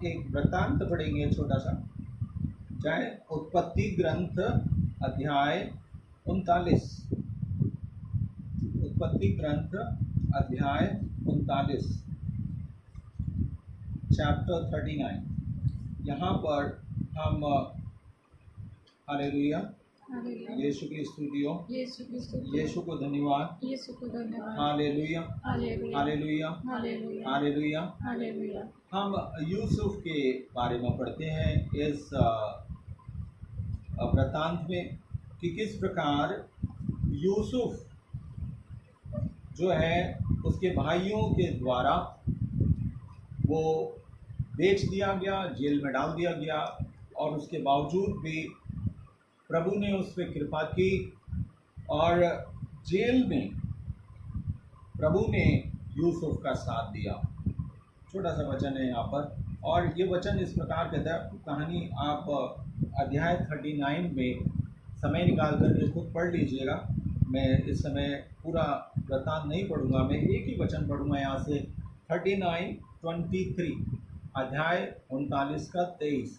एक वृत्तांत पढ़ेंगे छोटा सा, चाहे उत्पत्ति ग्रंथ अध्याय 39। उत्पत्ति ग्रंथ अध्याय 39 चैप्टर 39। यहाँ पर हम हालेलुया, यीशु की स्तुति हो, यीशु को धन्यवाद, हालेलुया हालेलुया हालेलुया। हम यूसुफ के बारे में पढ़ते हैं इस वृत्तांत में कि किस प्रकार यूसुफ जो है उसके भाइयों के द्वारा वो बेच दिया गया, जेल में डाल दिया गया, और उसके बावजूद भी प्रभु ने उस पर कृपा की और जेल में प्रभु ने यूसुफ का साथ दिया। छोटा सा वचन है यहाँ पर, और ये वचन इस प्रकार कहता है, कहानी आप अध्याय 39 में समय निकाल कर के खुद पढ़ लीजिएगा। मैं इस समय पूरा वृत्तांत नहीं पढ़ूंगा, मैं एक ही वचन पढ़ूंगा यहाँ से 39:23 अध्याय 39 का 23।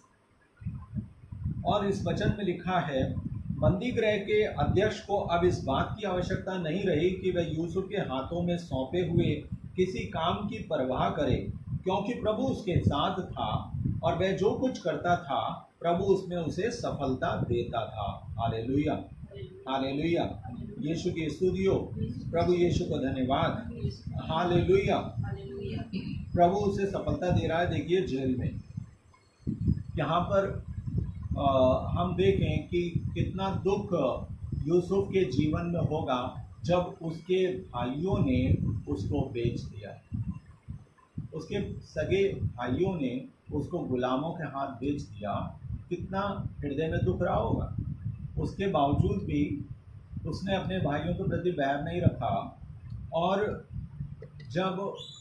और इस वचन में लिखा है, बंदी गृह के अध्यक्ष को अब इस बात की आवश्यकता नहीं रही कि वह यूसुफ के हाथों में सौंपे हुए किसी काम की परवाह करे, क्योंकि प्रभु उसके साथ था और वह जो कुछ करता था प्रभु उसमें उसे सफलता देता था। हालेलुया हालेलुया, यीशु की स्तुति हो, प्रभु यीशु को धन्यवाद, हालेलुया। प्रभु उसे सफलता दे रहा है। देखिए जेल में, यहाँ पर हम देखें कि कितना दुख यूसुफ के जीवन में होगा जब उसके भाइयों ने उसको बेच दिया। उसके सगे भाइयों ने उसको गुलामों के हाथ बेच दिया। कितना हृदय में दुख रहा होगा। उसके बावजूद भी उसने अपने भाइयों के प्रति बैर नहीं रखा, और जब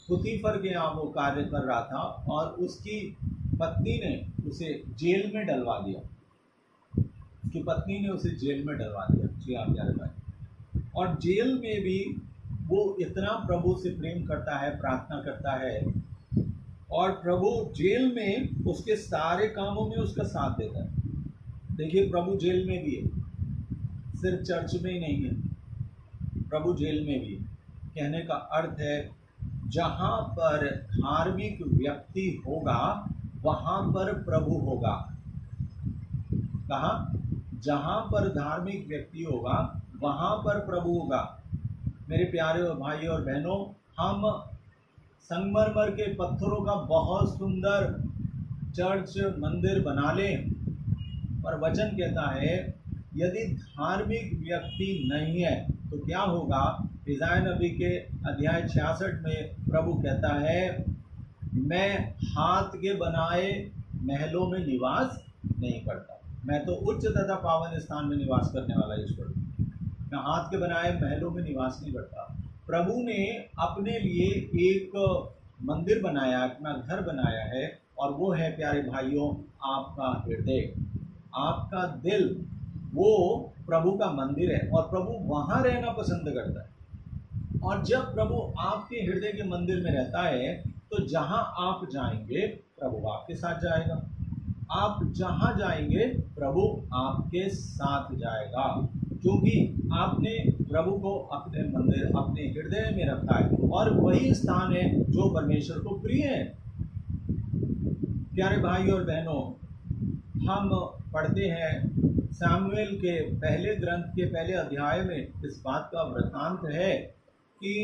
पुतीफर के यहाँ वो कार्य कर रहा था और उसकी पत्नी ने उसे जेल में डलवा दिया, उसकी पत्नी ने उसे जेल में डलवा दिया। जी हाँ प्यारे भाई, और जेल में भी वो इतना प्रभु से प्रेम करता है, प्रार्थना करता है, और प्रभु जेल में उसके सारे कामों में उसका साथ देता है। देखिए प्रभु जेल में भी है, सिर्फ चर्च में ही नहीं है, प्रभु जेल में भी है। कहने का अर्थ है, जहाँ पर धार्मिक व्यक्ति होगा वहाँ पर प्रभु होगा। कहाँ? जहाँ पर धार्मिक व्यक्ति होगा वहाँ पर प्रभु होगा। मेरे प्यारे भाई और बहनों, हम संगमरमर के पत्थरों का बहुत सुंदर चर्च मंदिर बना लें, पर वचन कहता है यदि धार्मिक व्यक्ति नहीं है तो क्या होगा। इज़ाया नबी के अध्याय 66 में प्रभु कहता है, मैं हाथ के बनाए महलों में निवास नहीं करता, मैं तो उच्च तथा पावन स्थान में निवास करने वाला ईश्वर हूँ। मैं हाथ के बनाए महलों में निवास नहीं करता। प्रभु ने अपने लिए एक मंदिर बनाया, अपना घर बनाया है, और वो है प्यारे भाइयों आपका हृदय, आपका दिल, वो प्रभु का मंदिर है, और प्रभु वहाँ रहना पसंद करता है। और जब प्रभु आपके हृदय के मंदिर में रहता है तो जहाँ आप जाएंगे प्रभु आपके साथ जाएगा, आप जहाँ जाएंगे प्रभु आपके साथ जाएगा, क्योंकि आपने प्रभु को अपने मंदिर, अपने हृदय में रखा है, और वही स्थान है जो परमेश्वर को प्रिय है। प्यारे भाई और बहनों, हम पढ़ते हैं सामुएल के पहले ग्रंथ के पहले अध्याय में इस बात का वृत्तांत है कि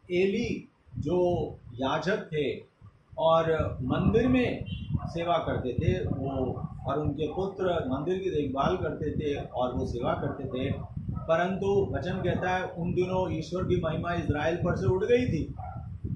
एली जो याजक थे और मंदिर में सेवा करते थे, वो और उनके पुत्र मंदिर की देखभाल करते थे और वो सेवा करते थे, परंतु वचन कहता है उन दिनों ईश्वर की महिमा इज़राइल पर से उड़ गई थी।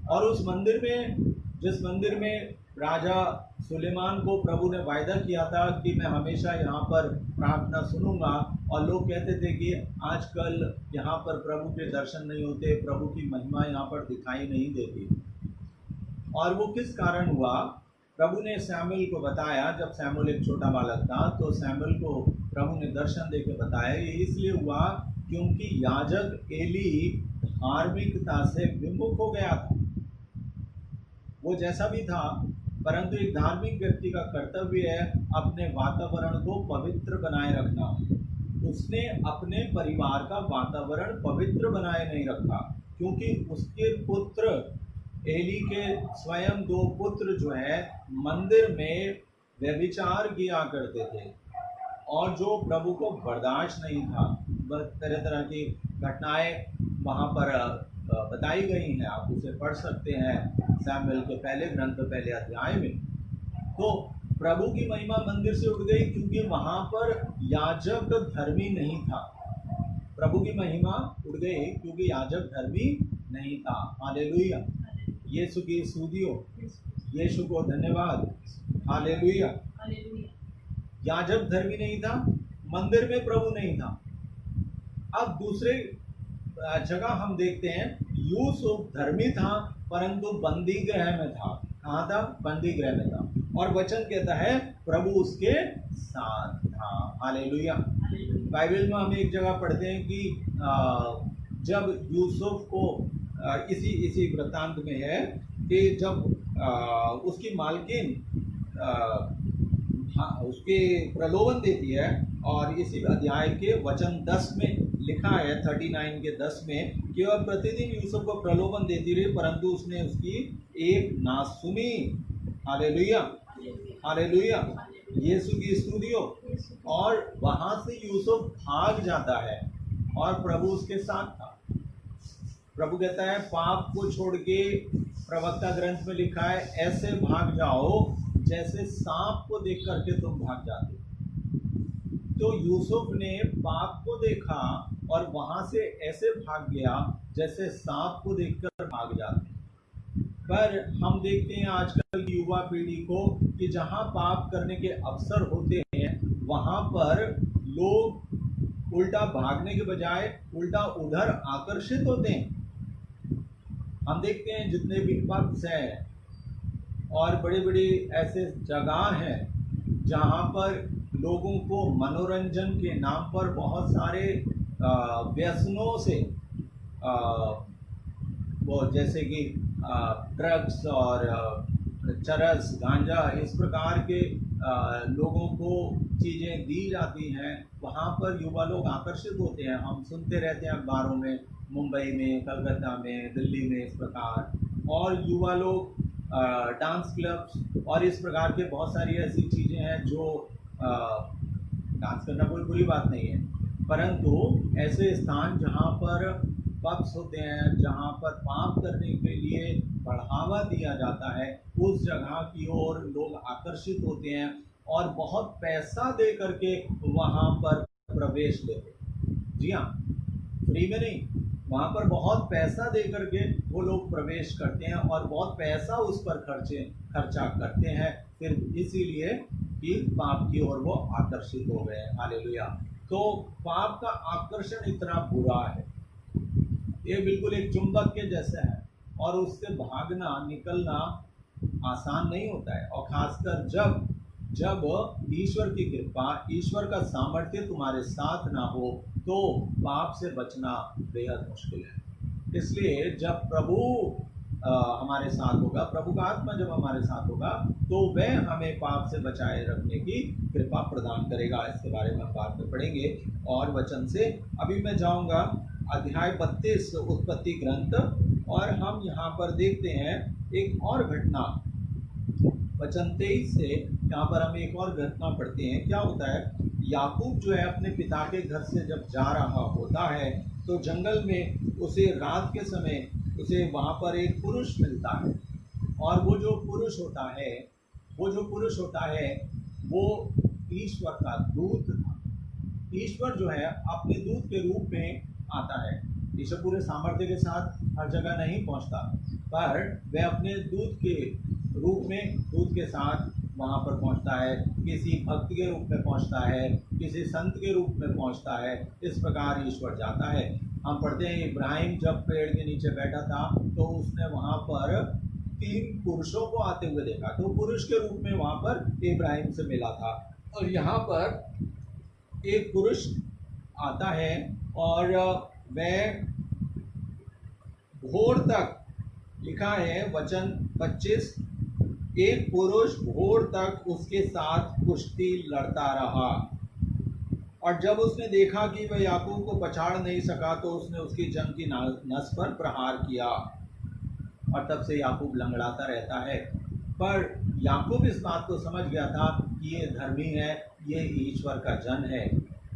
और उस मंदिर में, जिस मंदिर में राजा सुलेमान को प्रभु ने वायदा किया था कि मैं हमेशा यहाँ पर प्रार्थना सुनूंगा, और लोग कहते थे कि आजकल यहाँ पर प्रभु के दर्शन नहीं होते, प्रभु की महिमा यहाँ पर दिखाई नहीं देती। और वो किस कारण हुआ? प्रभु ने सैमुएल को बताया, जब सैमुएल एक छोटा बालक था तो सैमुएल को प्रभु ने दर्शन दे के बताया। ये इसलिए हुआ क्योंकि याजक एली धार्मिकता से विमुख हो गया था। वो जैसा भी था, परंतु एक धार्मिक व्यक्ति का कर्तव्य है अपने वातावरण को पवित्र बनाए रखना। उसने अपने परिवार का वातावरण पवित्र बनाए नहीं रखा, क्योंकि उसके पुत्र एली के स्वयं 2 पुत्र जो है मंदिर में व्यभिचार किया करते थे, और जो प्रभु को बर्दाश्त नहीं था। तरह तरह की घटनाएं वहाँ पर बताई गई हैं, आप उसे पढ़ सकते हैं सैमुएल के पहले ग्रंथ पहले अध्याय में। तो प्रभु की महिमा मंदिर से उठ गई, क्योंकि वहाँ पर याजक धर्मी नहीं था। प्रभु की महिमा उठ गई क्योंकि याजक धर्मी नहीं था। हालेलुया, यीशु की स्तुतियों, यीशु को धन्यवाद। हालेलुया, याजक धर्मी नहीं था, मंदिर में प्रभु नहीं था। अब दूसरे जगह हम देखते हैं यूसुफ धर्मी था, परंतु बंदी गृह में था। कहाँ था? बंदी गृह में था। और वचन कहता है प्रभु उसके साथ था। हालेलुया। बाइबल में हम एक जगह पढ़ते हैं कि जब यूसुफ को इसी वृत्तांत में है कि जब उसकी मालकिन उसके प्रलोभन देती है, और इसी अध्याय के वचन 10 में लिखा है 39 के 10 में कि वह प्रतिदिन यूसुफ को प्रलोभन देती रही, परंतु उसने उसकी एक ना सुनी। हालेलुया, हालेलुया, यीशु की स्तुतियों। और वहां से यूसुफ भाग जाता है और प्रभु उसके साथ था। प्रभु कहता है पाप को छोड़ के, प्रवक्ता ग्रंथ में लिखा है, ऐसे भाग जाओ जैसे सांप को देख करके तुम भाग जाते। तो यूसुफ ने पाप को देखा और वहां से ऐसे भाग गया जैसे सांप को देखकर भाग जाते। पर हम देखते हैं आजकल की युवा पीढ़ी को कि जहां पाप करने के अवसर होते हैं वहां पर लोग उल्टा भागने के बजाय उल्टा उधर आकर्षित होते हैं। हम देखते हैं जितने भी पब्स हैं और बड़ी बड़ी ऐसे जगह हैं जहां पर लोगों को मनोरंजन के नाम पर बहुत सारे व्यसनों से वो जैसे कि ड्रग्स और चरस, गांजा, इस प्रकार के लोगों को चीज़ें दी जाती हैं, वहाँ पर युवा लोग आकर्षित होते हैं। हम सुनते रहते हैं अखबारों में, मुंबई में, कलकत्ता में, दिल्ली में इस प्रकार। और युवा लोग डांस क्लब्स और इस प्रकार के बहुत सारी ऐसी चीज़ें हैं जो डांस करना कोई बुरी बात नहीं है, परंतु ऐसे स्थान जहाँ पर पब्स होते हैं, जहाँ पर पाप करने के लिए बढ़ावा दिया जाता है, उस जगह की ओर लोग आकर्षित होते हैं और बहुत पैसा दे करके वहाँ पर प्रवेश लेते हैं। जी हाँ, फ्री में नहीं, वहाँ पर बहुत पैसा दे करके वो लोग प्रवेश करते हैं और बहुत पैसा उस पर खर्चा करते हैं, फिर इसीलिए कि पाप की ओर वो आकर्षित हो गए हैं। हालेलुया। तो पाप का आकर्षण इतना बुरा है, ये बिल्कुल एक चुंबक के जैसा है और उससे भागना निकलना आसान नहीं होता है। और खासकर जब ईश्वर की कृपा, ईश्वर का सामर्थ्य तुम्हारे साथ ना हो तो पाप से बचना बेहद मुश्किल है। इसलिए जब प्रभु हमारे साथ होगा, प्रभु का आत्मा जब हमारे साथ होगा, तो वह हमें पाप से बचाए रखने की कृपा प्रदान करेगा। इसके बारे में हम बाद में पढ़ेंगे और वचन से। अभी मैं जाऊंगा अध्याय 32 उत्पत्ति ग्रंथ, और हम यहाँ पर देखते हैं एक और घटना। वचन 23 से यहाँ पर हम एक और घटना पढ़ते हैं। क्या होता है, याकूब जो है अपने पिता के घर से जब जा रहा होता है तो जंगल में उसे रात के समय उसे वहाँ पर एक पुरुष मिलता है, और वो जो पुरुष होता है वो ईश्वर का दूत था। ईश्वर जो है अपने दूत के रूप में आता है। ईश्वर पूरे सामर्थ्य के साथ हर जगह नहीं पहुंचता, पर वह अपने दूत के रूप में, दूत के साथ वहाँ पर पहुंचता है। किसी भक्त के रूप में पहुंचता है, किसी संत के रूप में पहुंचता है। इस प्रकार ईश्वर जाता है। हम पढ़ते हैं इब्राहिम जब पेड़ के नीचे बैठा था तो उसने वहाँ पर 3 पुरुषों को आते हुए देखा, तो पुरुष के रूप में वहाँ पर इब्राहिम से मिला था। और यहाँ पर एक पुरुष आता है और वह भोर तक, लिखा है वचन 25 एक पुरुष भोर तक उसके साथ कुश्ती लड़ता रहा, और जब उसने देखा कि वह याकूब को पछाड़ नहीं सका तो उसने उसकी जंग की नस पर प्रहार किया, और तब से याकूब लंगड़ाता रहता है। पर याकूब इस बात को समझ गया था कि ये धर्मी है, ये ईश्वर का जन है।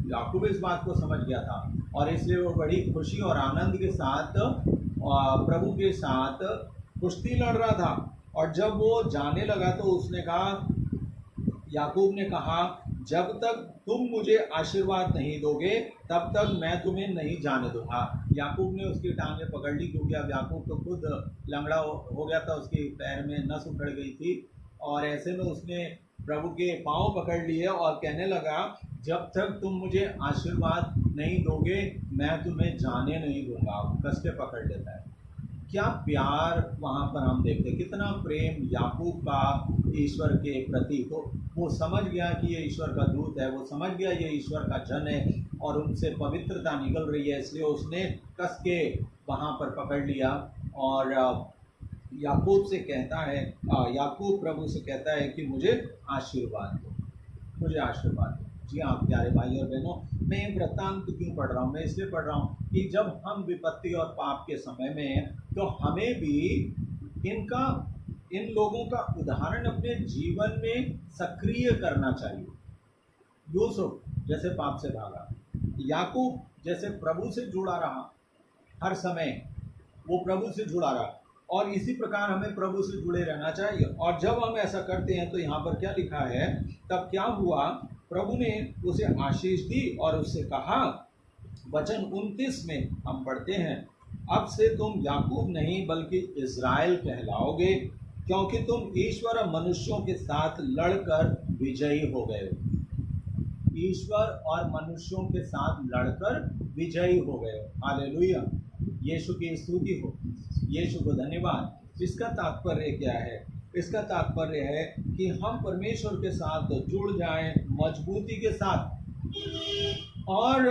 याकूब इस बात को समझ गया था, और इसलिए वो बड़ी खुशी और आनंद के साथ प्रभु के साथ कुश्ती लड़ रहा था। और जब वो जाने लगा तो उसने कहा, याकूब ने कहा, जब तक तुम मुझे आशीर्वाद नहीं दोगे तब तक मैं तुम्हें नहीं जाने दूंगा। याकूब ने उसकी टांगें पकड़ ली, क्योंकि अब याकूब तो खुद लंगड़ा हो गया था, उसके पैर में नस उखड़ गई थी, और ऐसे में उसने प्रभु के पांव पकड़ लिए और कहने लगा, जब तक तुम मुझे आशीर्वाद नहीं दोगे मैं तुम्हें जाने नहीं दूंगा। कस के पकड़ लेता है। क्या प्यार वहाँ पर हम देखते, कितना प्रेम याकूब का ईश्वर के प्रति। तो वो समझ गया कि ये ईश्वर का दूत है, वो समझ गया ये ईश्वर का जन है, और उनसे पवित्रता निकल रही है, इसलिए उसने कस के वहाँ पर पकड़ लिया। और याकूब से कहता है, याकूब प्रभु से कहता है कि मुझे आशीर्वाद दो, मुझे आशीर्वाद दो। जी हाँ प्यारे भाई और बहनों, मैं ये वृत्तांत क्यों पढ़ रहा हूँ? मैं इसलिए पढ़ रहा हूँ कि जब हम विपत्ति और पाप के समय में हैं तो हमें भी इन लोगों का उदाहरण अपने जीवन में सक्रिय करना चाहिए। यूसुफ जैसे पाप से भागा, याकूब जैसे प्रभु से जुड़ा रहा, हर समय वो प्रभु से जुड़ा रहा, और इसी प्रकार हमें प्रभु से जुड़े रहना चाहिए। और जब हम ऐसा करते हैं तो यहाँ पर क्या लिखा है, तब क्या हुआ, प्रभु ने उसे आशीष दी और उससे कहा, वचन 29 में हम पढ़ते हैं, अब से तुम याकूब नहीं बल्कि इज़राइल कहलाओगे, क्योंकि तुम ईश्वर और मनुष्यों के साथ लड़कर विजयी हो गए हो। ईश्वर और मनुष्यों के साथ लड़कर विजयी हो गए हो। हालेलुया, यीशु की स्तुति हो, यीशु को धन्यवाद। इसका तात्पर्य क्या है? इसका तात्पर्य है कि हम परमेश्वर के साथ जुड़ जाएं मजबूती के साथ। और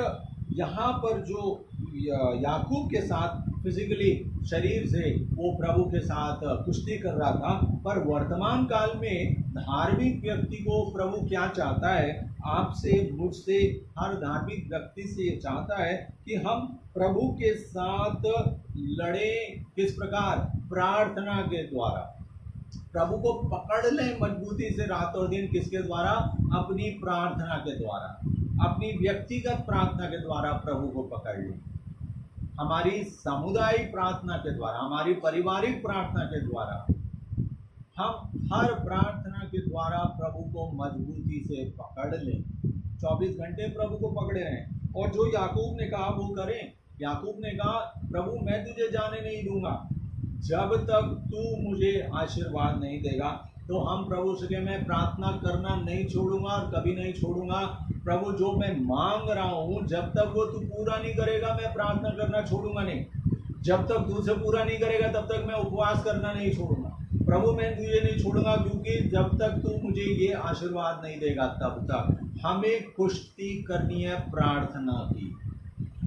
यहाँ पर जो याकूब के साथ फिजिकली शरीर से वो प्रभु के साथ कुश्ती कर रहा था, पर वर्तमान काल में धार्मिक व्यक्ति को प्रभु क्या चाहता है, आपसे मुझसे हर धार्मिक व्यक्ति से ये चाहता है कि हम प्रभु के साथ लड़ें। किस प्रकार? प्रार्थना के द्वारा। प्रभु को पकड़ लें मजबूती से रात और दिन। किसके द्वारा? अपनी प्रार्थना के द्वारा, अपनी व्यक्तिगत प्रार्थना के द्वारा प्रभु को पकड़ लें। हमारी सामुदायिक प्रार्थना के द्वारा, हमारी पारिवारिक प्रार्थना के द्वारा, हम हर प्रार्थना के द्वारा प्रभु को मजबूती से पकड़ लें। 24 घंटे प्रभु को पकड़े रहें। और जो याकूब ने कहा वो करें। याकूब ने कहा, प्रभु मैं तुझे जाने नहीं दूंगा जब तक तू मुझे आशीर्वाद नहीं देगा। तो हम प्रभु से मैं प्रार्थना करना नहीं छोड़ूंगा और कभी नहीं छोड़ूंगा। प्रभु जो मैं मांग रहा हूँ जब तक वो तू पूरा नहीं करेगा मैं प्रार्थना करना छोड़ूंगा नहीं। जब तक तू से पूरा नहीं करेगा तब तक मैं उपवास करना नहीं छोड़ूंगा। प्रभु मैं तुझे नहीं छोड़ूंगा, क्योंकि जब तक तू मुझे ये आशीर्वाद नहीं देगा तब तक। हमें कुश्ती करनी है प्रार्थना की।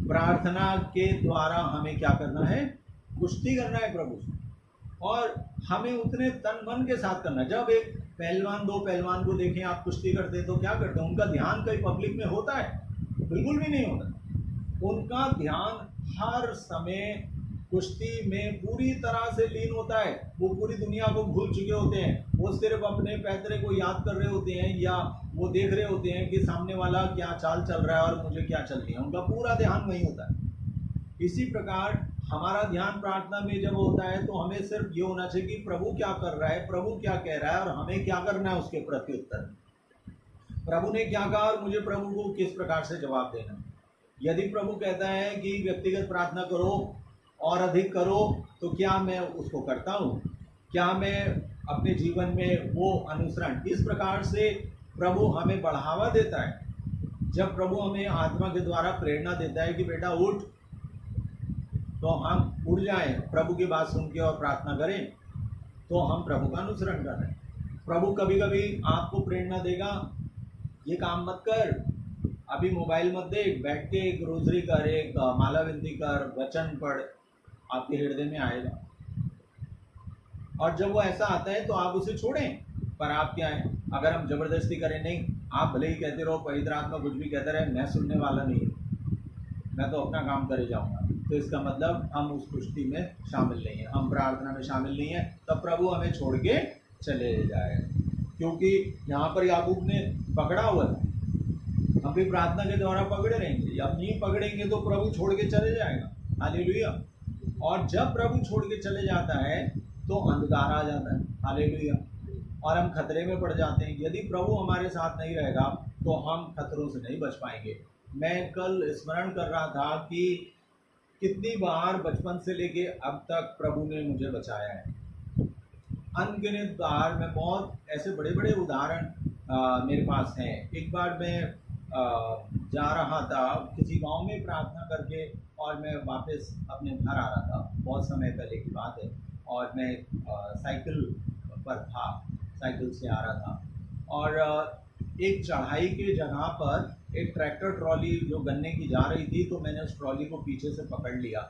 प्रार्थना के द्वारा हमें क्या करना है? कुश्ती करना है प्रभु से। और हमें उतने तन मन के साथ करना है। जब एक पहलवान, दो पहलवान को देखें आप कुश्ती करते तो क्या करते हैं? उनका ध्यान कहीं पब्लिक में होता है? बिल्कुल भी नहीं होता। उनका ध्यान हर समय कुश्ती में पूरी तरह से लीन होता है। वो पूरी दुनिया को भूल चुके होते हैं। वो सिर्फ अपने पैतरे को याद कर रहे होते हैं, या वो देख रहे होते हैं कि सामने वाला क्या चाल चल रहा है और मुझे क्या चलनी है। उनका पूरा ध्यान वहीं होता है। इसी प्रकार हमारा ध्यान प्रार्थना में जब होता है तो हमें सिर्फ ये होना चाहिए कि प्रभु क्या कर रहा है, प्रभु क्या कह रहा है और हमें क्या करना है उसके प्रत्युत्तर। प्रभु ने क्या कहा और मुझे प्रभु को किस प्रकार से जवाब देना है। यदि प्रभु कहता है कि व्यक्तिगत प्रार्थना करो और अधिक करो, तो क्या मैं उसको करता हूँ? क्या मैं अपने जीवन में वो अनुसरण? इस प्रकार से प्रभु हमें बढ़ावा देता है। जब प्रभु हमें आत्मा के द्वारा प्रेरणा देता है कि बेटा उठ, तो हम उठ जाएं, प्रभु की बात सुन के और प्रार्थना करें, तो हम प्रभु का अनुसरण कर रहे हैं। प्रभु कभी कभी आपको प्रेरणा देगा, ये काम मत कर, अभी मोबाइल मत देख, बैठ के एक रोजरी कर, एक माला विनती कर, वचन पढ़, आपके हृदय में आएगा। और जब वो ऐसा आता है तो आप उसे छोड़ें। पर आप क्या है, अगर हम जबरदस्ती करें, नहीं आप भले ही कहते रहो, पवित्र आत्मा कुछ भी कहते रहे, मैं सुनने वाला नहीं हूँ, मैं तो अपना काम करे जाऊंगा, तो इसका मतलब हम उस कुश्ती में शामिल नहीं है, हम प्रार्थना में शामिल नहीं है, तब प्रभु हमें छोड़ के चले जाएगा। क्योंकि यहाँ पर याकूब ने पकड़ा हुआ था, हम भी प्रार्थना के द्वारा पकड़े रहेंगे, या नहीं पकड़ेंगे तो प्रभु छोड़ के चले जाएगा। हालेलुया। और जब प्रभु छोड़ के चले जाता है तो अंधकार आ जाता है। हालेलुया। और हम खतरे में पड़ जाते हैं। यदि प्रभु हमारे साथ नहीं रहेगा तो हम खतरों से नहीं बच पाएंगे। मैं कल स्मरण कर रहा था कि कितनी बार बचपन से लेके अब तक प्रभु ने मुझे बचाया है। अनगिनत बार, मैं बहुत ऐसे बड़े बड़े उदाहरण मेरे पास हैं। एक बार मैं जा रहा था किसी गांव में प्रार्थना करके, और मैं वापस अपने घर आ रहा था, बहुत समय पहले की बात है, और मैं साइकिल पर था, साइकिल से आ रहा था, और एक चढ़ाई के जगह पर एक ट्रैक्टर ट्रॉली जो गन्ने की जा रही थी, तो मैंने उस ट्रॉली को पीछे से पकड़ लिया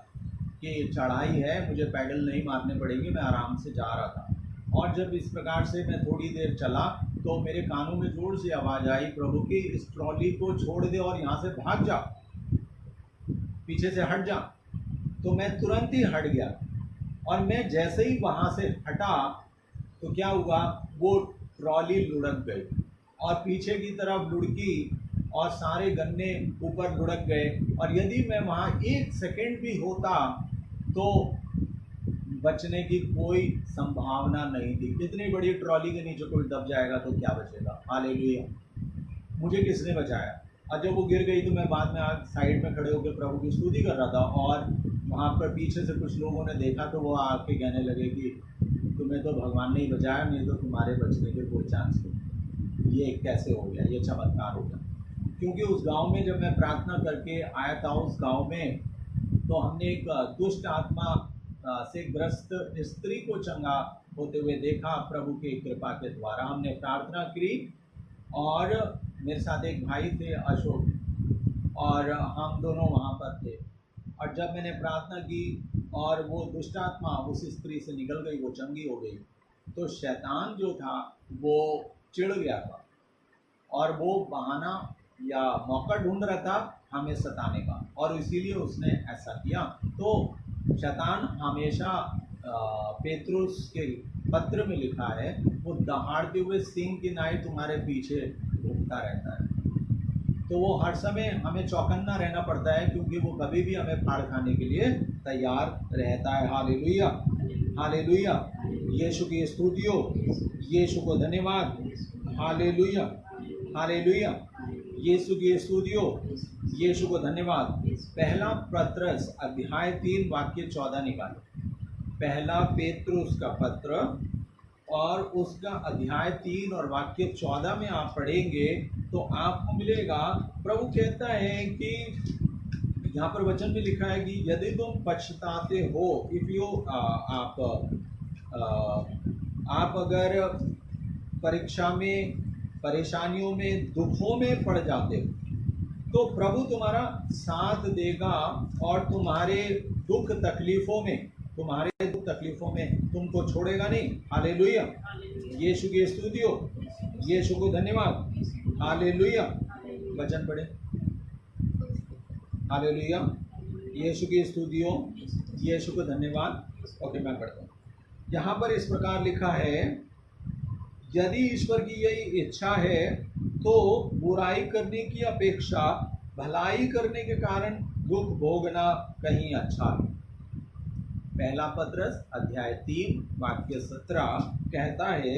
कि चढ़ाई है, मुझे पैडल नहीं मारने पड़ेंगे, मैं आराम से जा रहा था। और जब इस प्रकार से मैं थोड़ी देर चला तो मेरे कानों में जोर से आवाज़ आई, प्रभु की इस ट्रॉली को छोड़ दे और यहाँ से भाग जा, पीछे से हट जा। तो मैं तुरंत ही हट गया, और मैं जैसे ही वहाँ से हटा तो क्या हुआ, वो ट्रॉली लुढ़क गई और पीछे की तरफ लुढ़की और सारे गन्ने ऊपर लुढ़क गए। और यदि मैं वहाँ एक सेकंड भी होता तो बचने की कोई संभावना नहीं थी। इतनी बड़ी ट्रॉली के नीचे कोई दब जाएगा तो क्या बचेगा। हालेलुया। मुझे किसने बचाया। और जब वो गिर गई तो मैं बाद में साइड में खड़े होकर प्रभु की स्तुति कर रहा था, और वहाँ पर पीछे से कुछ लोगों ने देखा तो वो आके कहने लगे कि तुम्हें तो भगवान ने ही बचाया, नहीं तो तुम्हारे बचने के कोई चांस नहीं। ये कैसे हो गया, ये चमत्कार हो गया। क्योंकि उस गांव में जब मैं प्रार्थना करके आया था, उस गांव में तो हमने एक दुष्ट आत्मा से ग्रस्त स्त्री को चंगा होते हुए देखा। प्रभु की कृपा के द्वारा हमने प्रार्थना की, और मेरे साथ एक भाई थे अशोक, और हम दोनों वहाँ पर थे। और जब मैंने प्रार्थना की और वो दुष्ट आत्मा उस स्त्री से निकल गई, वो चंगी हो गई, तो शैतान जो था वो चिढ़ गया था, और वो बहाना या मौका ढूंढ रहा था हमें सताने का, और इसीलिए उसने ऐसा किया। तो शैतान हमेशा पेत्रुस के पत्र में लिखा है, वो दहाड़ते हुए सिंह की नाई तुम्हारे पीछे घूमता रहता है। तो वो हर समय हमें चौकन्ना रहना पड़ता है, क्योंकि वो कभी भी हमें फाड़ खाने के लिए तैयार रहता है। Hallelujah, hallelujah. यीशु की स्तुतियो, यीशु को धन्यवाद। Hallelujah, hallelujah. यीशु की स्तुतियो, यीशु को धन्यवाद। पहला पत्रस अध्याय 3 वाक्य 14 निकाले। पहला पेत्रुस का पत्र और उसका अध्याय 3 और वाक्य 14 में आप पढ़ेंगे तो आपको मिलेगा, प्रभु कहता है कि यहाँ पर वचन में लिखा है कि यदि तुम पछताते हो, इफ यू आप अगर परीक्षा में, परेशानियों में, दुखों में पड़ जाते हो तो प्रभु तुम्हारा साथ देगा, और तुम्हारे दुख तकलीफों में तुमको छोड़ेगा नहीं। हालेलुया। यीशु की स्तुति हो, यीशु को धन्यवाद। हालेलुया। वचन पढ़े। हालेलुया। यीशु की स्तुति हो, यीशु को धन्यवाद। ओके, मैं पढ़ता हूँ। यहाँ पर इस प्रकार लिखा है, यदि ईश्वर की यही इच्छा है तो बुराई करने की अपेक्षा भलाई करने के कारण दुख भोगना कहीं अच्छा है। पहला पत्रस अध्याय 3 वाक्य 17 कहता है,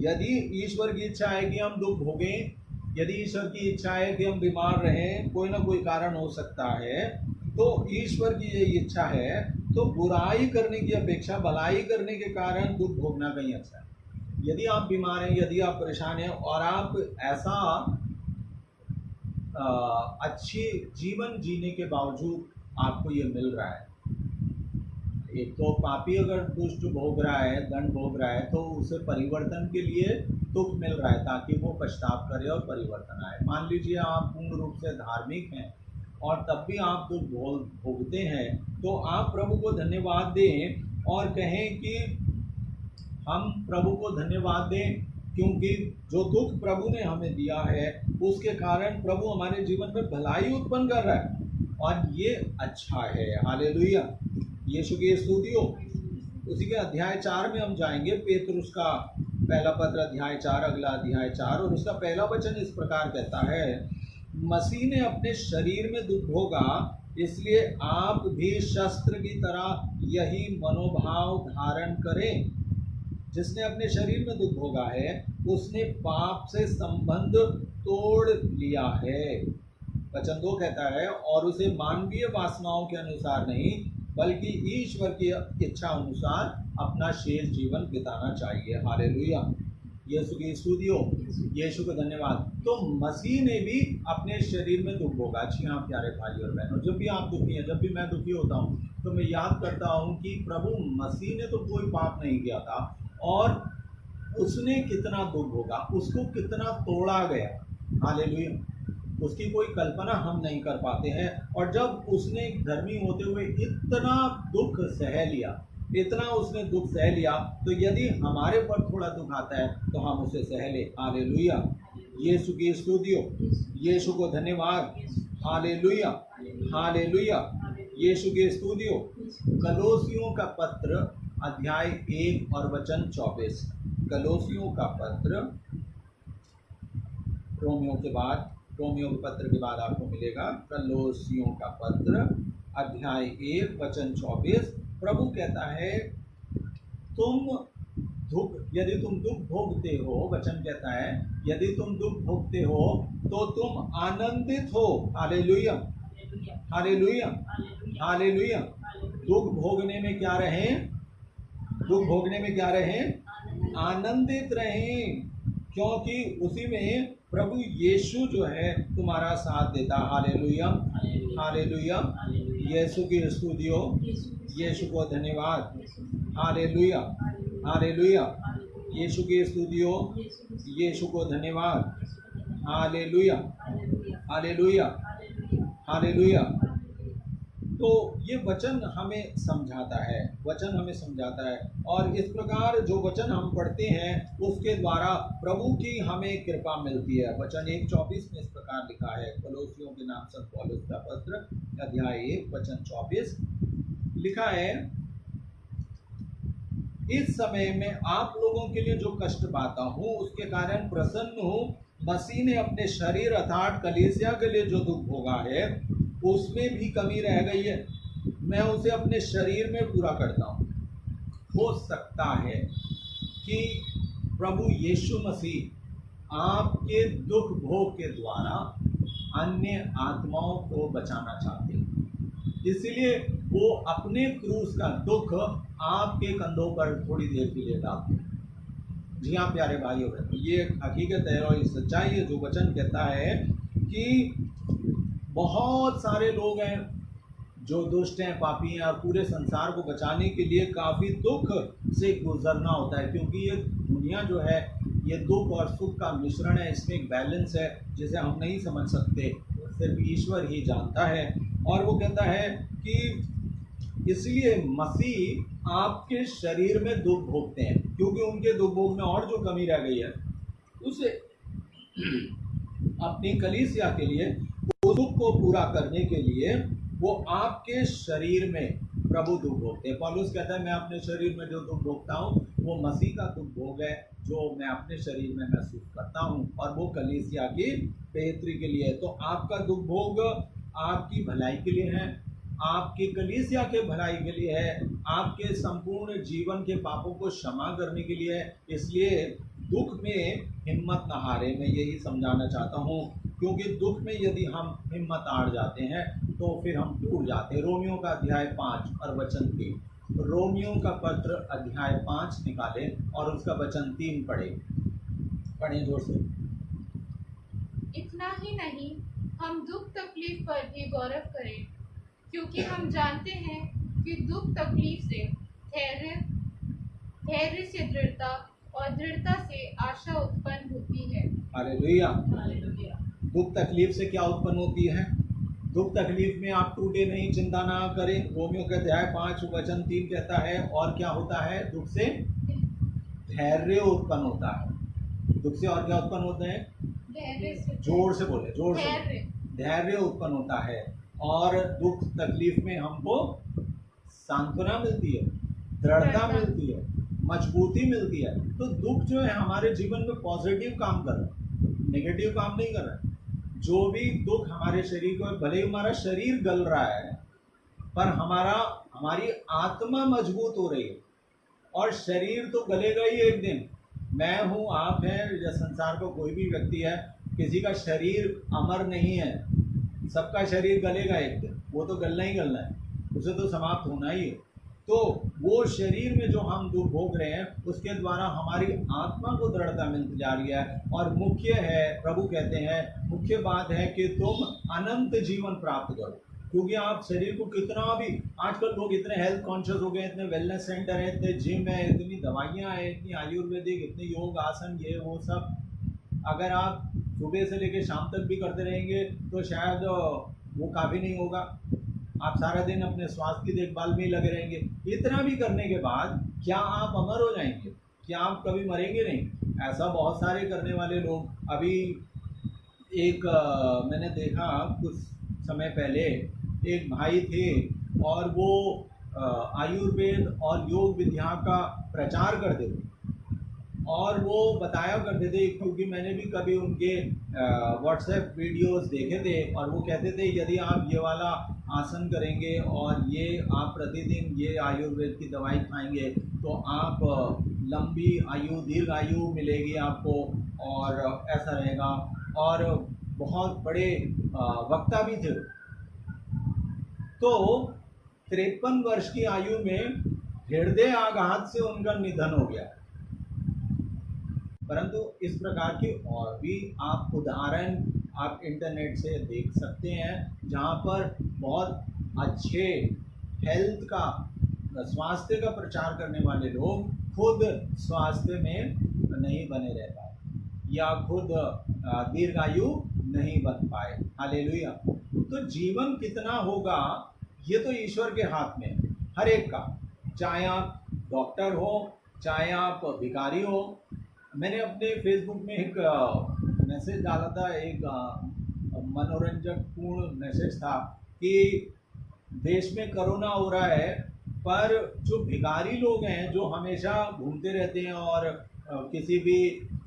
यदि ईश्वर की इच्छा है कि हम दुख भोगें, यदि ईश्वर की इच्छा है कि हम बीमार रहें, कोई ना कोई कारण हो सकता है, तो ईश्वर की यही इच्छा है तो बुराई करने की अपेक्षा भलाई करने के कारण दुख भोगना कहीं अच्छा है। यदि आप बीमार हैं, यदि आप परेशान हैं, और आप ऐसा अच्छी जीवन जीने के बावजूद आपको ये मिल रहा है, एक तो पापी अगर दुष्ट भोग रहा है, दंड भोग रहा है, तो उसे परिवर्तन के लिए दुख मिल रहा है ताकि वो पश्चाताप करे और परिवर्तन आए। मान लीजिए आप पूर्ण रूप से धार्मिक हैं और तब भी आप दुख भोगते हैं, तो आप प्रभु को धन्यवाद दें और कहें कि हम प्रभु को धन्यवाद दें, क्योंकि जो दुख प्रभु ने हमें दिया है उसके कारण प्रभु हमारे जीवन में भलाई उत्पन्न कर रहा है और ये अच्छा है। हालेलुया, यीशु की स्तुति हो। उसी के अध्याय 4 में हम जाएंगे, पेतरुस का पहला पत्र अध्याय 4, अगला अध्याय 4, और उसका पहला वचन इस प्रकार कहता है, मसीह ने अपने शरीर में दुख भोगा, इसलिए आप भी शस्त्र की तरह यही मनोभाव धारण करें। जिसने अपने शरीर में दुख भोगा है उसने पाप से संबंध तोड़ लिया है। वचन 2 कहता है, और उसे मानवीय वासनाओं के अनुसार नहीं बल्कि ईश्वर की इच्छा अनुसार अपना शेष जीवन बिताना चाहिए। हालेलुया, यीशु की स्तुति हो, यीशु को धन्यवाद। तो मसीह ने भी अपने शरीर में दुख भोगा। जी हाँ प्यारे भाई और बहनों, जब भी आप दुखी हैं, जब भी मैं दुखी होता हूँ, तो मैं याद करता हूँ कि प्रभु मसीह ने तो कोई पाप नहीं किया था और उसने कितना दुख भोगा, उसको कितना तोड़ा गया। हालेलुया, उसकी कोई कल्पना हम नहीं कर पाते हैं। और जब उसने धर्मी होते हुए इतना दुख सह लिया, इतना उसने दुख सह लिया, तो यदि हमारे पर थोड़ा दुख आता है तो हम उसे सह ले। हालेलुया, यीशु की स्तुति हो, यीशु को धन्यवाद। हालेलुया, हालेलुया, यीशु की स्तुति हो। कलोसियों का पत्र अध्याय 1 और वचन 24। कलोसियों का पत्र, रोमियो के पत्र के बाद आपको मिलेगा। कलोसियों का पत्र अध्याय 1 वचन 24। प्रभु कहता है, यदि तुम दुख भोगते हो, वचन कहता है यदि तुम दुख भोगते हो तो तुम आनंदित हो। Hallelujah, hallelujah, hallelujah. दुख भोगने में क्या रहें? दुख भोगने में क्या रहें? आनंदित रहें, क्योंकि उसी में प्रभु यीशु जो है तुम्हारा साथ देता। हालेलुया, हालेलुया, यीशु की स्तुति हो, यीशु को धन्यवाद। हालेलुया, हालेलुया, यीशु की स्तुति हो, यीशु को धन्यवाद। Hallelujah, hallelujah, hallelujah. तो ये वचन हमें समझाता है, वचन हमें समझाता है, और इस प्रकार जो वचन हम पढ़ते हैं उसके द्वारा प्रभु की हमें कृपा मिलती है। वचन 1:24 में इस प्रकार लिखा है, कलोसियों के नाम संत पौलुस का पत्र अध्याय 1 वचन 24 लिखा है, इस समय में आप लोगों के लिए जो कष्ट पाता हूँ उसके कारण प्रसन्न हूँ। मसीह ने अपने शरीर अर्थात कलीसिया के लिए जो दुख भोगा है उसमें भी कमी रह गई है, मैं उसे अपने शरीर में पूरा करता हूँ। हो सकता है कि प्रभु यीशु मसीह आपके दुख भोग के द्वारा अन्य आत्माओं को बचाना चाहते हैं, इसलिए वो अपने क्रूस का दुख आपके कंधों पर थोड़ी देर के लिए डालते हैं। जी हाँ प्यारे भाइयों बहनों, ये हकीकत है और ये सच्चाई है जो वचन कहता है कि बहुत सारे लोग हैं जो दुष्ट हैं, पापी हैं, और पूरे संसार को बचाने के लिए काफ़ी दुख से गुजरना होता है, क्योंकि ये दुनिया जो है ये दुख और सुख का मिश्रण है। इसमें एक बैलेंस है जिसे हम नहीं समझ सकते, सिर्फ ईश्वर ही जानता है। और वो कहता है कि इसलिए मसीह आपके शरीर में दुख भोगते हैं, क्योंकि उनके दुख भोग में और जो कमी रह गई है उसे अपनी कलीसिया के लिए उस दुख को पूरा करने के लिए वो आपके शरीर में प्रभु दुख भोगते हैं। पौलुस कहता है मैं अपने शरीर में जो दुख भोगता हूँ वो मसीह का दुख भोग है जो मैं अपने शरीर में महसूस करता हूँ, और वो कलीसिया की बेहतरी के लिए है। तो आपका दुख भोग आपकी भलाई के लिए है, आपकी कलीसिया के भलाई के लिए है, आपके संपूर्ण जीवन के पापों को क्षमा करने के लिए है। इसलिए दुख में हिम्मत न हारे, मैं यही समझाना चाहता हूँ, क्योंकि दुख में यदि हम हिम्मत हार जाते हैं तो फिर हम टूट जाते हैं। रोमियो का अध्याय 5 और वचन 3, रोमियो का पत्र अध्याय 5 निकाले और उसका वचन 3 पढ़े जोर से। इतना ही नहीं, हम दुख तकलीफ पर भी गौरव करें, क्योंकि हम जानते हैं कि दुख तकलीफ से धैर्य से दृढ़ता और दृढ़ता से आशा उत्पन्न होती है। हालेलुया। हालेलुया। दुख तकलीफ से क्या उत्पन्न होती है? दुख तकलीफ में आप टूटे नहीं, चिंता ना करें। रोमियो के अध्याय 5 वचन 3 कहता है, और क्या होता है दुख से? धैर्य उत्पन्न होता है। दुख से और क्या उत्पन्न होते हैं? धैर्य से, जोर से बोले, जोर से। धैर्य, धैर्य उत्पन्न होता है और दुख तकलीफ में हमको सांत्वना मिलती है, दृढ़ता मिलती है, मजबूती मिलती है। तो दुख जो है हमारे जीवन में पॉजिटिव काम कर रहा है, नेगेटिव काम नहीं कर रहा है। जो भी दुख हमारे शरीर को, भले ही हमारा शरीर गल रहा है पर हमारी आत्मा मजबूत हो रही है। और शरीर तो गलेगा ही एक दिन। मैं हूँ, आप हैं, या संसार का कोई भी व्यक्ति है, किसी का शरीर अमर नहीं है। सबका शरीर गलेगा एक दिन, वो तो गलना ही गलना है, उसे तो समाप्त होना ही है। तो वो शरीर में जो हम दुख भोग रहे हैं उसके द्वारा हमारी आत्मा को दृढ़ता मिलती जा रही है। और मुख्य है, प्रभु कहते हैं, मुख्य बात है कि तुम अनंत जीवन प्राप्त करो। क्योंकि आप शरीर को कितना भी, आजकल लोग इतने हेल्थ कॉन्शियस हो गए, इतने वेलनेस सेंटर है, इतने जिम है, इतनी दवाइयाँ हैं, इतनी आयुर्वेदिक, इतने योग आसन, ये वो सब। अगर आप सुबह से लेकर शाम तक भी करते रहेंगे तो शायद वो काफ़ी नहीं होगा। आप सारा दिन अपने स्वास्थ्य की देखभाल में ही लगे रहेंगे। इतना भी करने के बाद क्या आप अमर हो जाएंगे? क्या आप कभी मरेंगे नहीं? ऐसा बहुत सारे करने वाले लोग। अभी एक मैंने देखा कुछ समय पहले, एक भाई थे और वो आयुर्वेद और योग विद्या का प्रचार करते थे। और वो बताया करते थे, क्योंकि मैंने भी कभी उनके व्हाट्सएप वीडियोस देखे थे, और वो कहते थे यदि आप ये वाला आसन करेंगे और ये आप प्रतिदिन ये आयुर्वेद की दवाई खाएंगे तो आप लंबी आयु, दीर्घ आयु मिलेगी आपको, और ऐसा रहेगा। और बहुत बड़े वक्ता भी थे। तो 53 वर्ष की आयु में हृदय आघात से उनका निधन हो गया। परंतु इस प्रकार की और भी आप उदाहरण आप इंटरनेट से देख सकते हैं, जहाँ पर बहुत अच्छे हेल्थ का, स्वास्थ्य का प्रचार करने वाले लोग खुद स्वास्थ्य में नहीं बने रह पाए या खुद दीर्घायु नहीं बन पाए। हालेलुया। तो जीवन कितना होगा ये तो ईश्वर के हाथ में है, हर एक का। चाहे आप डॉक्टर हो, चाहे आप भिखारी हो। मैंने अपने फेसबुक में एक मैसेज डाला था, एक मनोरंजक पूर्ण मैसेज था कि देश में कोरोना हो रहा है, पर जो भिखारी लोग हैं जो हमेशा घूमते रहते हैं और किसी भी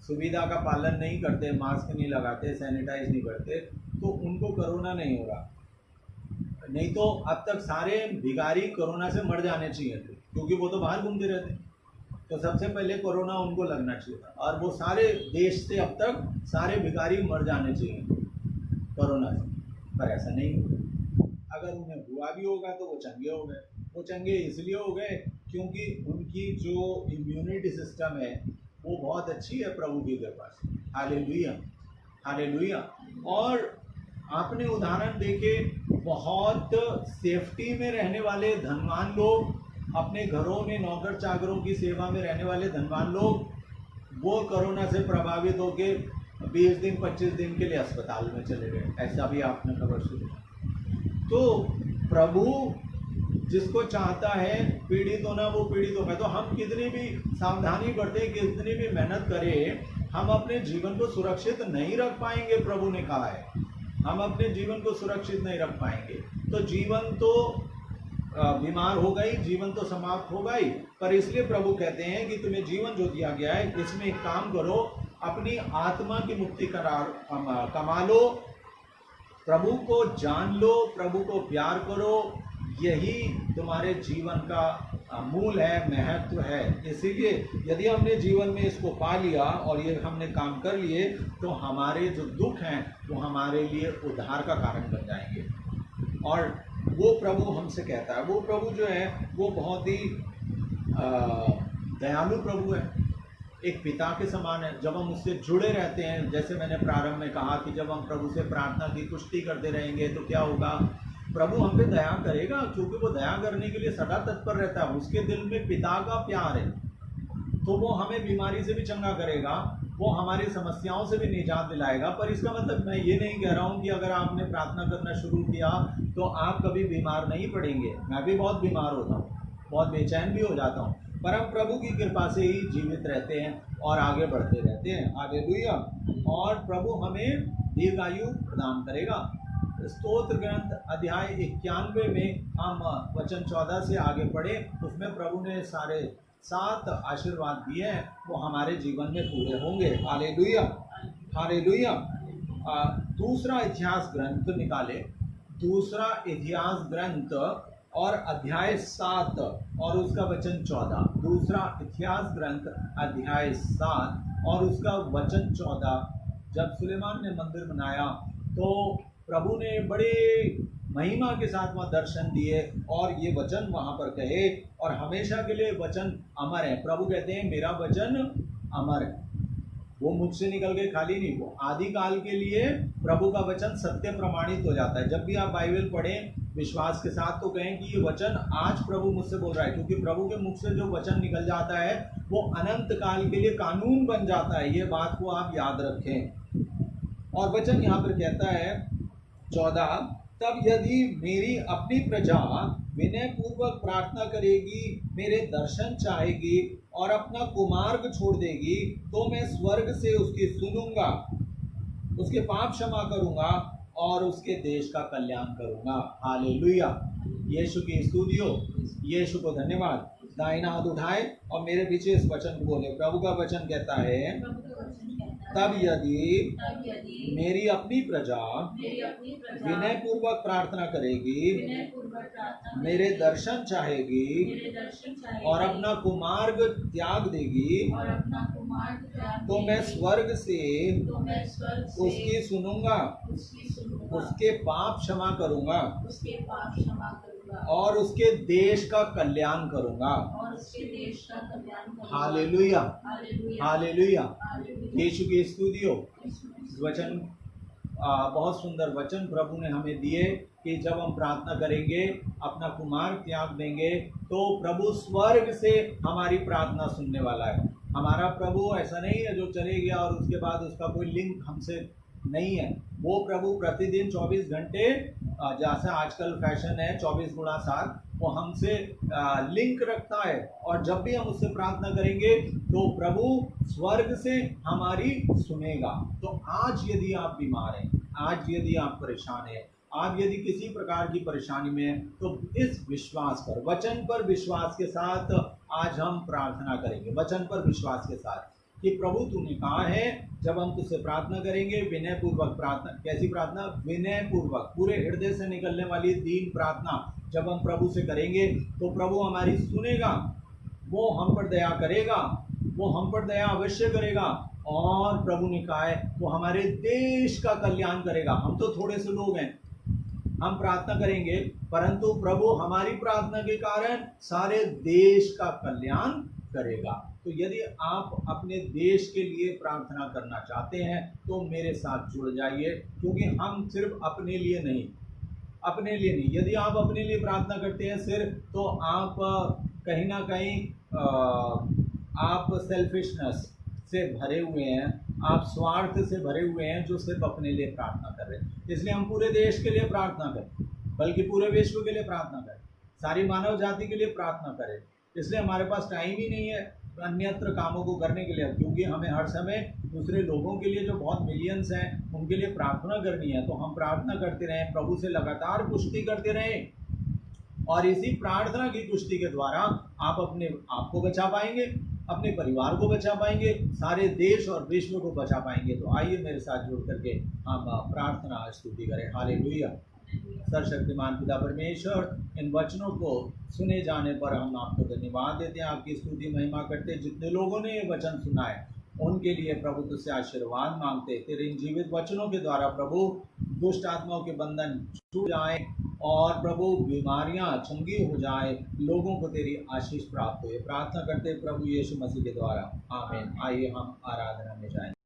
सुविधा का पालन नहीं करते, मास्क नहीं लगाते, सैनिटाइज नहीं करते, तो उनको कोरोना नहीं हो रहा। नहीं तो अब तक सारे भिखारी कोरोना से मर जाने चाहिए थे, क्योंकि वो तो बाहर घूमते रहते। तो सबसे पहले कोरोना उनको लगना चाहिए था, और वो सारे देश से अब तक सारे भिखारी मर जाने चाहिए कोरोना से, पर ऐसा नहीं हुआ। अगर उन्हें हुआ भी होगा तो वो चंगे हो गए। वो चंगे इसलिए हो गए क्योंकि उनकी जो इम्यूनिटी सिस्टम है वो बहुत अच्छी है प्रभु की कृपा से। Hallelujah, hallelujah. और आपने उदाहरण देखे, बहुत सेफ्टी में रहने वाले धनवान लोग, अपने घरों में नौकर चाकरों की सेवा में रहने वाले धनवान लोग, वो कोरोना से प्रभावित होकर 20 दिन 25 दिन के लिए अस्पताल में चले गए। ऐसा भी आपने खबर सुनी। तो प्रभु जिसको चाहता है पीड़ित होना, वो पीड़ित होगा। तो हम कितनी भी सावधानी बरतें, कितनी भी मेहनत करें, हम अपने जीवन को सुरक्षित नहीं रख पाएंगे। प्रभु ने कहा है हम अपने जीवन को सुरक्षित नहीं रख पाएंगे। तो जीवन तो बीमार हो गई, जीवन तो समाप्त हो गई, पर इसलिए प्रभु कहते हैं कि तुम्हें जीवन जो दिया गया है इसमें एक काम करो, अपनी आत्मा की मुक्ति कमा लो, प्रभु को जान लो, प्रभु को प्यार करो। यही तुम्हारे जीवन का मूल है, महत्व है। इसीलिए यदि हमने जीवन में इसको पा लिया और ये हमने काम कर लिए, तो हमारे जो दुख हैं वो हमारे लिए उद्धार का कारण बन जाएंगे। और वो प्रभु हमसे कहता है, वो प्रभु जो है वो बहुत ही दयालु प्रभु है, एक पिता के समान है। जब हम उससे जुड़े रहते हैं, जैसे मैंने प्रारंभ में कहा कि जब हम प्रभु से प्रार्थना की पुष्टि करते रहेंगे तो क्या होगा, प्रभु हम पे दया करेगा, क्योंकि वो दया करने के लिए सदा तत्पर रहता है। उसके दिल में पिता का प्यार है, तो वो हमें बीमारी से भी चंगा करेगा, वो हमारी समस्याओं से भी निजात दिलाएगा। पर इसका मतलब मैं ये नहीं कह रहा हूँ कि अगर आपने प्रार्थना करना शुरू किया तो आप कभी बीमार नहीं पड़ेंगे। मैं भी बहुत बीमार होता हूँ, बहुत बेचैन भी हो जाता हूँ, पर हम प्रभु की कृपा से ही जीवित रहते हैं और आगे बढ़ते रहते हैं। हालेलुया। और प्रभु हमें दीर्घायु प्रदान करेगा। स्तोत्र ग्रंथ अध्याय 91 में हम वचन 14 से आगे पढ़े, उसमें प्रभु ने सारे 7 आशीर्वाद दिए हैं, वो हमारे जीवन में पूरे होंगे। Hallelujah, hallelujah. दूसरा इतिहास ग्रंथ निकाले, दूसरा इतिहास ग्रंथ और अध्याय 7 और उसका वचन 14। दूसरा इतिहास ग्रंथ अध्याय 7 और उसका वचन 14। जब सुलेमान ने मंदिर बनाया तो प्रभु ने बड़े महिमा के साथ वहाँ दर्शन दिए और ये वचन वहाँ पर कहे, और हमेशा के लिए वचन अमर है। प्रभु कहते हैं मेरा वचन अमर है, वो मुझसे निकल के खाली नहीं, वो आदि काल के लिए प्रभु का वचन सत्य प्रमाणित हो जाता है। जब भी आप बाइबल पढ़ें विश्वास के साथ तो कहें कि ये वचन आज प्रभु मुझसे बोल रहा है, क्योंकि प्रभु के मुख से जो वचन निकल जाता है वो अनंत काल के लिए कानून बन जाता है। ये बात को आप याद रखें। और वचन यहाँ पर कहता है 14, तब यदि मेरी अपनी प्रजा विनय पूर्वक प्रार्थना करेगी, मेरे दर्शन चाहेगी और अपना कुमार्ग छोड़ देगी, तो मैं स्वर्ग से उसकी सुनूंगा, उसके पाप क्षमा करूंगा और उसके देश का कल्याण करूंगा। हालेलुया। यीशु की स्तुति हो, यीशु को धन्यवाद। दाहिना हाथ उठाए और मेरे पीछे इस वचन को बोले। प्रभु का वचन कहता है तब यदि मेरी अपनी प्रजा विनय पूर्वक प्रार्थना करेगी, मेरे दर्शन चाहेगी और अपना कुमार्ग त्याग देगी, तो मैं स्वर्ग से उसकी सुनूंगा, उसके पाप क्षमा करूंगा और उसके देश का कल्याण करूंगा। Hallelujah, hallelujah. यीशु की स्तुति हो। वचन बहुत सुंदर वचन प्रभु ने हमें दिए कि जब हम प्रार्थना करेंगे, अपना कुमार्ग त्याग देंगे, तो प्रभु स्वर्ग से हमारी प्रार्थना सुनने वाला है। हमारा प्रभु ऐसा नहीं है जो चले गया और उसके बाद उसका कोई लिंक हमसे नहीं है। वो प्रभु प्रतिदिन 24 घंटे, जैसे आजकल फैशन है 24x7, वो हमसे लिंक रखता है। और जब भी हम उससे प्रार्थना करेंगे तो प्रभु स्वर्ग से हमारी सुनेगा। तो आज यदि आप बीमार हैं, आज यदि आप परेशान हैं, आप यदि किसी प्रकार की परेशानी में हैं, तो इस विश्वास पर, वचन पर विश्वास के साथ आज हम प्रार्थना करेंगे। वचन पर विश्वास के साथ कि प्रभु तूने कहा है जब हम तुझसे प्रार्थना करेंगे विनय पूर्वक प्रार्थना। कैसी प्रार्थना? विनय पूर्वक, पूरे हृदय से निकलने वाली दीन प्रार्थना जब हम प्रभु से करेंगे तो प्रभु हमारी सुनेगा, वो हम पर दया करेगा, वो हम पर दया अवश्य करेगा। और प्रभु ने कहा है वो हमारे देश का कल्याण करेगा। हम तो थोड़े से लोग हैं, हम प्रार्थना करेंगे, परंतु प्रभु हमारी प्रार्थना के कारण सारे देश का कल्याण करेगा। तो यदि आप अपने देश के लिए प्रार्थना करना चाहते हैं तो मेरे साथ जुड़ जाइए, क्योंकि हम सिर्फ अपने लिए नहीं, अपने लिए नहीं, यदि आप अपने लिए प्रार्थना करते हैं सिर्फ, तो आप कहीं ना कहीं आप सेल्फिशनेस से भरे हुए हैं, आप स्वार्थ से भरे हुए हैं, जो सिर्फ अपने लिए प्रार्थना कर रहे हैं। इसलिए हम पूरे देश के लिए प्रार्थना करें, बल्कि पूरे विश्व के लिए प्रार्थना करें, सारी मानव जाति के लिए प्रार्थना करें। इसलिए हमारे पास टाइम ही नहीं है अन्यत्र कामों को करने के लिए, क्योंकि हमें हर समय दूसरे लोगों के लिए, जो बहुत मिलियंस हैं, उनके लिए प्रार्थना करनी है। तो हम प्रार्थना करते रहें, प्रभु से लगातार पुष्टि करते रहें, और इसी प्रार्थना की पुष्टि के द्वारा आप अपने आप को बचा पाएंगे, अपने परिवार को बचा पाएंगे, सारे देश और विश्व को बचा पाएंगे। तो आइए मेरे साथ जुड़ करके हम प्रार्थना स्तुति करें। हालेलुया। सर्वशक्तिमान पिता परमेश्वर, इन वचनों को सुने जाने पर हम आपको धन्यवाद देते हैं, आपकी स्तुति महिमा करते हैं। जितने लोगों ने ये वचन सुना है उनके लिए प्रभु तुझसे आशीर्वाद मांगते, तेरे इन जीवित वचनों के द्वारा प्रभु दुष्ट आत्माओं के बंधन छूट जाए और प्रभु बीमारियां चंगी हो जाए, लोगों को तेरी आशीष प्राप्त हो। प्रार्थना करते प्रभु यीशु मसीह के द्वारा, आमीन। आइए हम आराधना में जाएं।